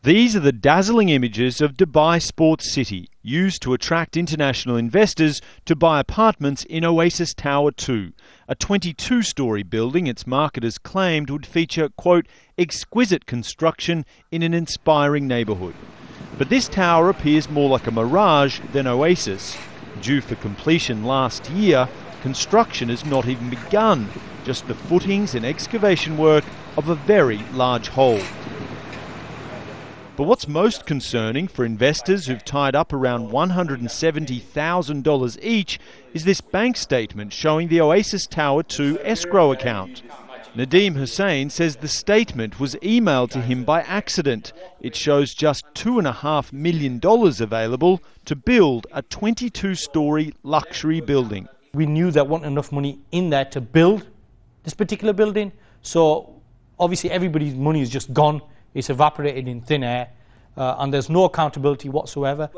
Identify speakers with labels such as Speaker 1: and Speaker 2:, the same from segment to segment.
Speaker 1: These are the dazzling images of Dubai Sports City, used to attract international investors to buy apartments in Oasis Tower 2, a 22-storey building its marketers claimed would feature, quote, exquisite construction in an inspiring neighbourhood. But this tower appears more like a mirage than Oasis. Due for completion last year, construction has not even begun, just the footings and excavation work of a very large hole. But what's most concerning for investors who've tied up around $170,000 each is this bank statement showing the Oasis Tower 2 escrow account. Nadeem Hussain says the statement was emailed to him by accident. It shows just $2.5 million available to build a 22-storey luxury building.
Speaker 2: We knew there wasn't enough money in there to build this particular building, so obviously everybody's money is just gone. It's evaporated in thin air, and there's no accountability whatsoever.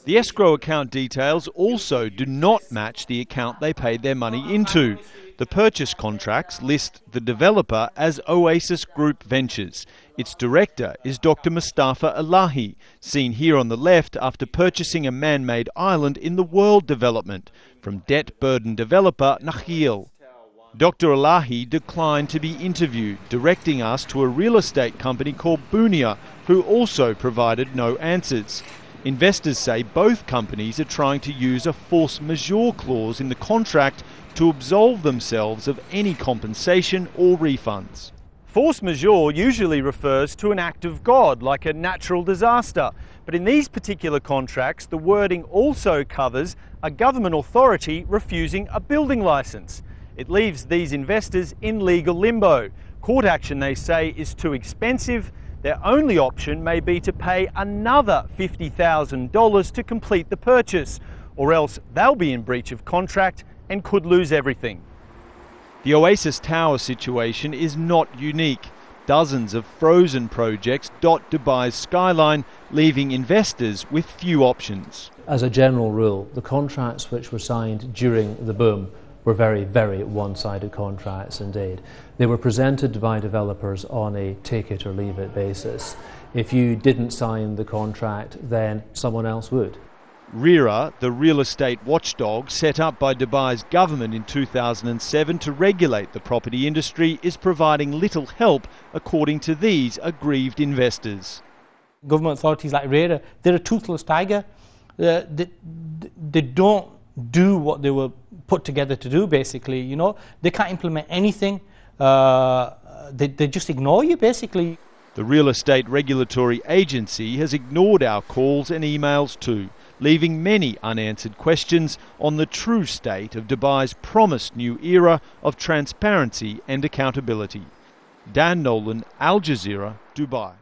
Speaker 1: The escrow account details also do not match the account they paid their money into. The purchase contracts list the developer as Oasis Group Ventures. Its director is Dr. Mustafa Elahi, seen here on the left after purchasing a man-made island in the World Development from debt-burdened developer Nakheel. Dr. Elahi declined to be interviewed, directing us to a real estate company called Bunia, who also provided no answers. Investors say both companies are trying to use a force majeure clause in the contract to absolve themselves of any compensation or refunds. Force majeure usually refers to an act of God, like a natural disaster. But in these particular contracts, the wording also covers a government authority refusing a building licence. It leaves these investors in legal limbo. Court action, they say, is too expensive. Their only option may be to pay another $50,000 to complete the purchase, or else they'll be in breach of contract and could lose everything. The Oasis Tower situation is not unique. Dozens of frozen projects dot Dubai's skyline, leaving investors with few options.
Speaker 3: As a general rule, the contracts which were signed during the boom were very, very one-sided contracts indeed. They were presented by developers on a take-it-or-leave-it basis. If you didn't sign the contract, then someone else would.
Speaker 1: RERA, the real estate watchdog set up by Dubai's government in 2007 to regulate the property industry, is providing little help, according to these aggrieved investors.
Speaker 2: Government authorities like RERA, they're a toothless tiger. They don't do what they were put together to do, basically. You know, they can't implement anything. They just ignore you, basically.
Speaker 1: The Real Estate Regulatory Agency has ignored our calls and emails too, leaving many unanswered questions on the true state of Dubai's promised new era of transparency and accountability. Dan Nolan, Al Jazeera, Dubai.